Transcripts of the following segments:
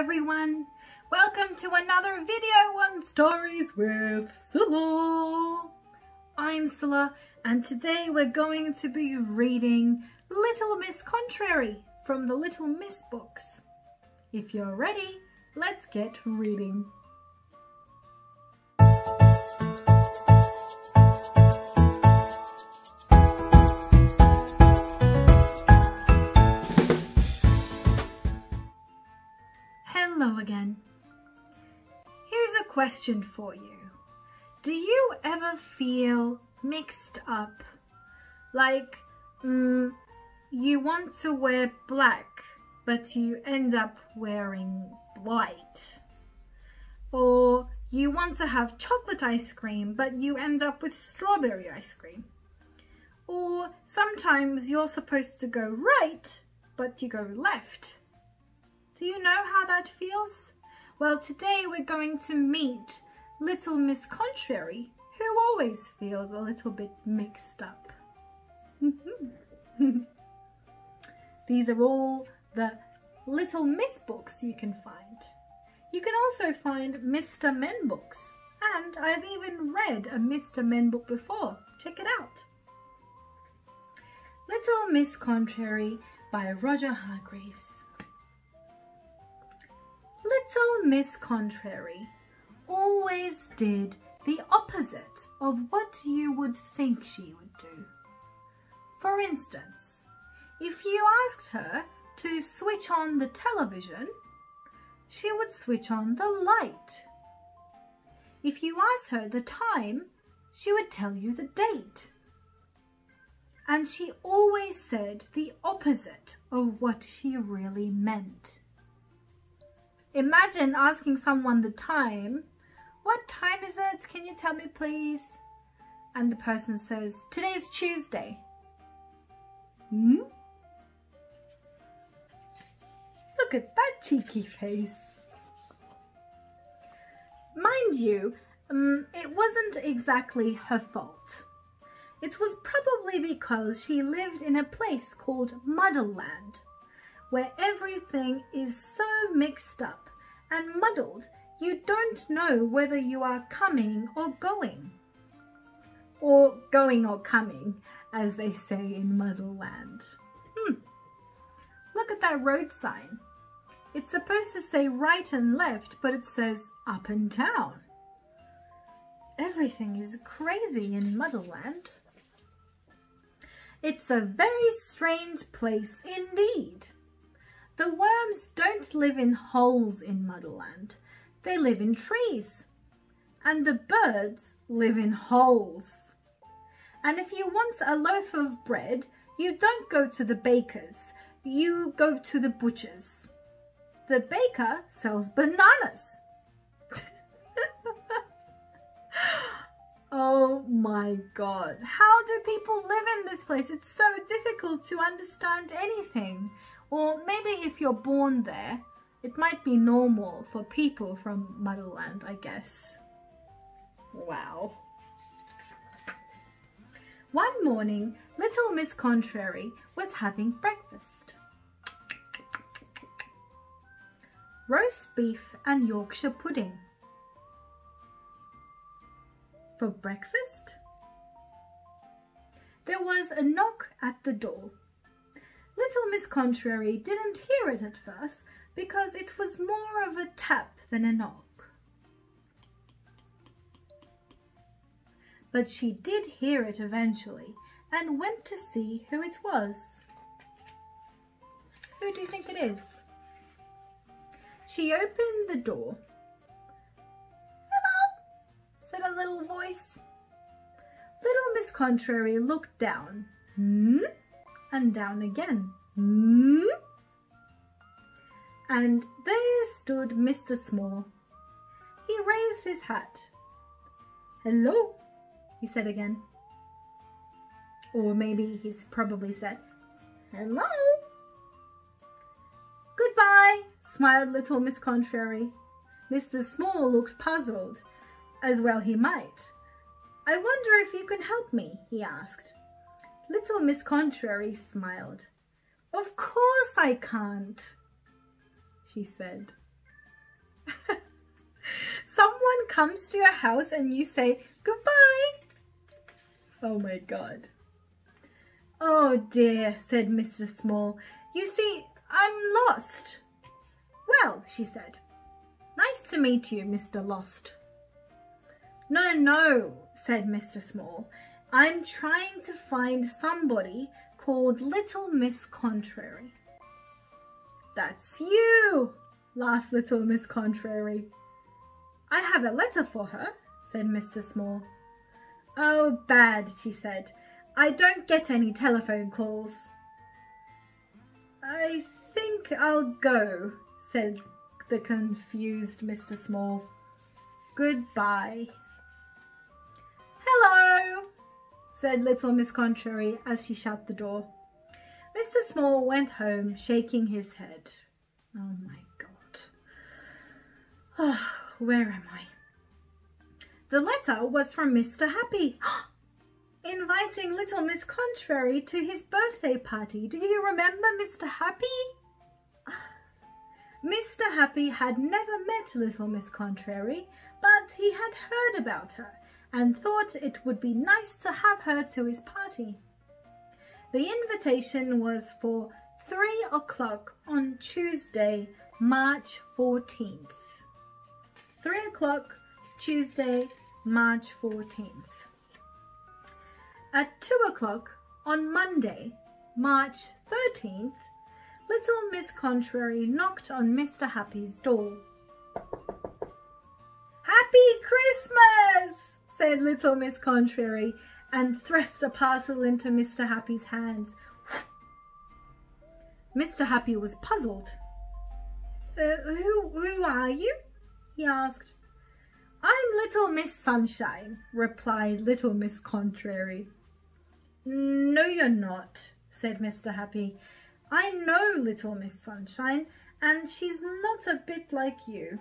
everyone, welcome to another video on Stories with Scylla. I'm Scylla and today we're going to be reading Little Miss Contrary from the Little Miss books. If you're ready, let's get reading. Hello again. Here's a question for you. Do you ever feel mixed up? Like, you want to wear black, but you end up wearing white. Or you want to have chocolate ice cream, but you end up with strawberry ice cream. Or sometimes you're supposed to go right, but you go left. Do you know how that feels? Well, today we're going to meet Little Miss Contrary, who always feels a little bit mixed up. These are all the Little Miss books you can find. You can also find Mr. Men books, and I've even read a Mr. Men book before. Check it out. Little Miss Contrary by Roger Hargreaves. Little Miss Contrary always did the opposite of what you would think she would do. For instance, if you asked her to switch on the television, she would switch on the light. If you asked her the time, she would tell you the date. And she always said the opposite of what she really meant. Imagine asking someone the time. What time is it? Can you tell me, please? And the person says, today's Tuesday. Look at that cheeky face. Mind you, it wasn't exactly her fault. It was probably because she lived in a place called Muddleland, where everything is so mixed up and muddled you don't know whether you are coming or going. Or going or coming, as they say in Muddleland. Look at that road sign. It's supposed to say right and left, but it says up and down. Everything is crazy in Muddleland. It's a very strange place indeed. The worms don't live in holes in Muddleland. They live in trees. And the birds live in holes. And if you want a loaf of bread, you don't go to the baker's. You go to the butcher's. The baker sells bananas. Oh my God. How do people live in this place? It's so difficult to understand anything. Or maybe if you're born there, it might be normal for people from Muddleland, I guess. Wow. One morning, Little Miss Contrary was having breakfast. Roast beef and Yorkshire pudding. For breakfast? There was a knock at the door. Little Miss Contrary didn't hear it at first because it was more of a tap than a knock. But she did hear it eventually and went to see who it was. Who do you think it is? She opened the door. "Hello," said a little voice. Little Miss Contrary looked down. And down again. And there stood Mr. Small. He raised his hat. "Hello," he said again. Or maybe he's probably said, "Hello." "Goodbye," smiled Little Miss Contrary. Mr. Small looked puzzled, as well he might. "I wonder if you can help me," he asked. Little Miss Contrary smiled. "Of course I can't," she said. Someone comes to your house and you say goodbye. Oh my God. Oh dear, said Mr. Small. You see, I'm lost. Well, she said, nice to meet you, Mr. Lost. No, no, said Mr. Small. I'm trying to find somebody called Little Miss Contrary. That's you, laughed Little Miss Contrary. I have a letter for her, said Mr. Small. Oh, bad, she said. I don't get any telephone calls. I think I'll go, said the confused Mr. Small. Goodbye. Hello, said Little Miss Contrary as she shut the door. Mr. Small went home, shaking his head. Oh my God. Oh, where am I? The letter was from Mr. Happy, inviting Little Miss Contrary to his birthday party. Do you remember Mr. Happy? Mr. Happy had never met Little Miss Contrary, but he had heard about her and thought it would be nice to have her to his party. The invitation was for 3 o'clock on Tuesday, March 14th. 3 o'clock, Tuesday, March 14th. At 2 o'clock on Monday, March 13th, Little Miss Contrary knocked on Mr. Happy's door. Happy Christmas, said Little Miss Contrary and thrust a parcel into Mr. Happy's hands. Mr. Happy was puzzled. Who are you? He asked. I'm Little Miss Sunshine, replied Little Miss Contrary. No, you're not, said Mr. Happy. I know Little Miss Sunshine, and she's not a bit like you.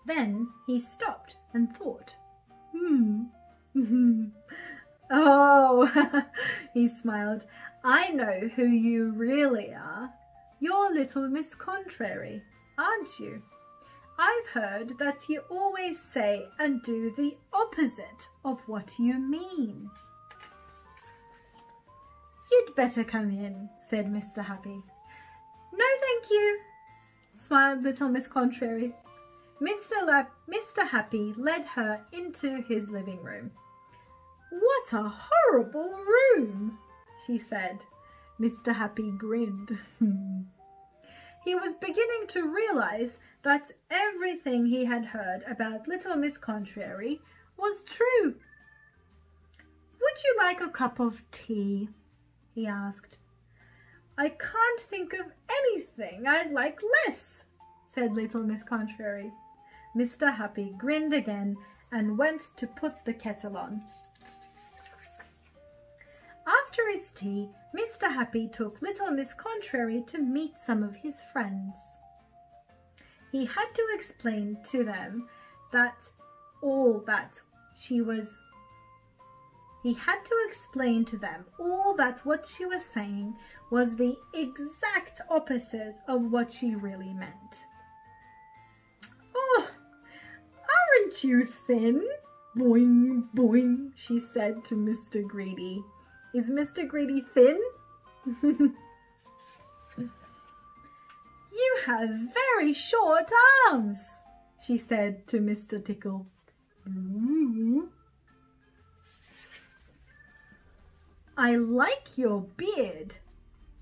Then he stopped and thought. Oh, he smiled. I know who you really are. You're Little Miss Contrary, aren't you? I've heard that you always say and do the opposite of what you mean. You'd better come in, said Mr. Happy. No, thank you, smiled Little Miss Contrary. Mr. Happy led her into his living room. What a horrible room, she said. Mr. Happy grinned. He was beginning to realize that everything he had heard about Little Miss Contrary was true. Would you like a cup of tea? He asked. I can't think of anything I'd like less, said Little Miss Contrary. Mr. Happy grinned again and went to put the kettle on. After his tea, Mr. Happy took Little Miss Contrary to meet some of his friends. He had to explain to them all that what she was saying was the exact opposite of what she really meant. Oh, aren't you thin? Boing, boing, she said to Mr. Greedy. Is Mr. Greedy thin? You have very short arms, she said to Mr. Tickle. I like your beard,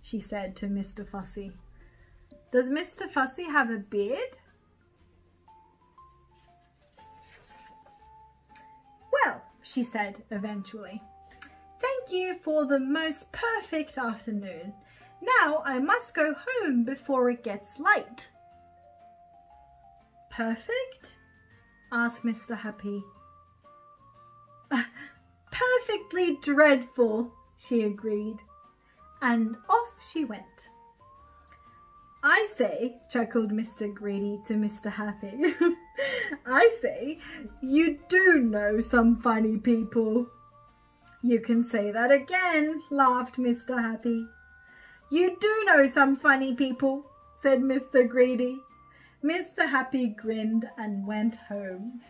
she said to Mr. Fussy. Does Mr. Fussy have a beard? Well, she said eventually, thank you for the most perfect afternoon. Now I must go home before it gets late. Perfect? Asked Mr. Happy. Perfectly dreadful, she agreed, and off she went. I say, chuckled Mr. Greedy to Mr. Happy, I say, you do know some funny people. You can say that again, laughed Mr. Happy. You do know some funny people, said Mr. Greedy. Mr. Happy grinned and went home.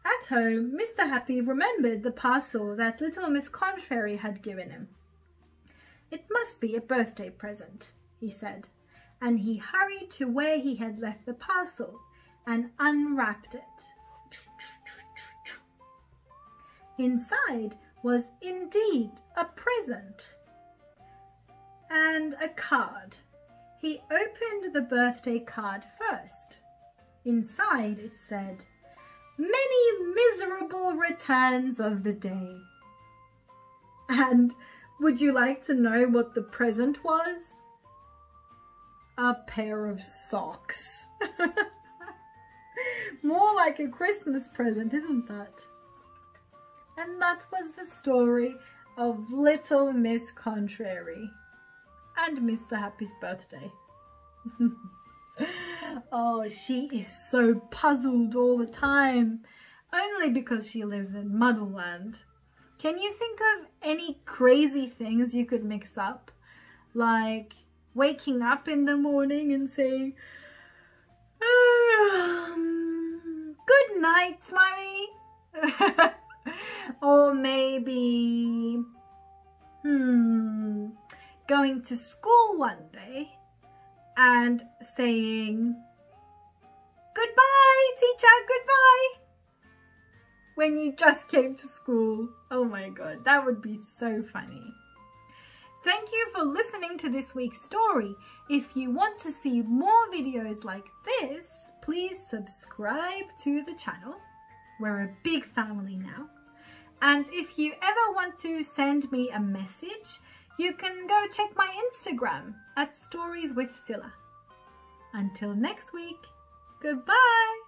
At home, Mr. Happy remembered the parcel that little Miss Contrary had given him. "It must be a birthday present," he said, and he hurried to where he had left the parcel and unwrapped it. Inside was indeed a present and a card. He opened the birthday card first. Inside it said, "Many miserable returns of the day." And would you like to know what the present was? A pair of socks. More like a Christmas present, isn't that? And that was the story of Little Miss Contrary and Mr. Happy's birthday. Oh, she is so puzzled all the time, only because she lives in Muddleland. Can you think of any crazy things you could mix up? Like waking up in the morning and saying, "Good night, Mummy." Or maybe, going to school one day and saying, "Goodbye, teacher, goodbye," when you just came to school. Oh my God, that would be so funny. Thank you for listening to this week's story. If you want to see more videos like this, please subscribe to the channel. We're a big family now. And if you ever want to send me a message, you can go check my Instagram at Stories with Scylla. Until next week, goodbye!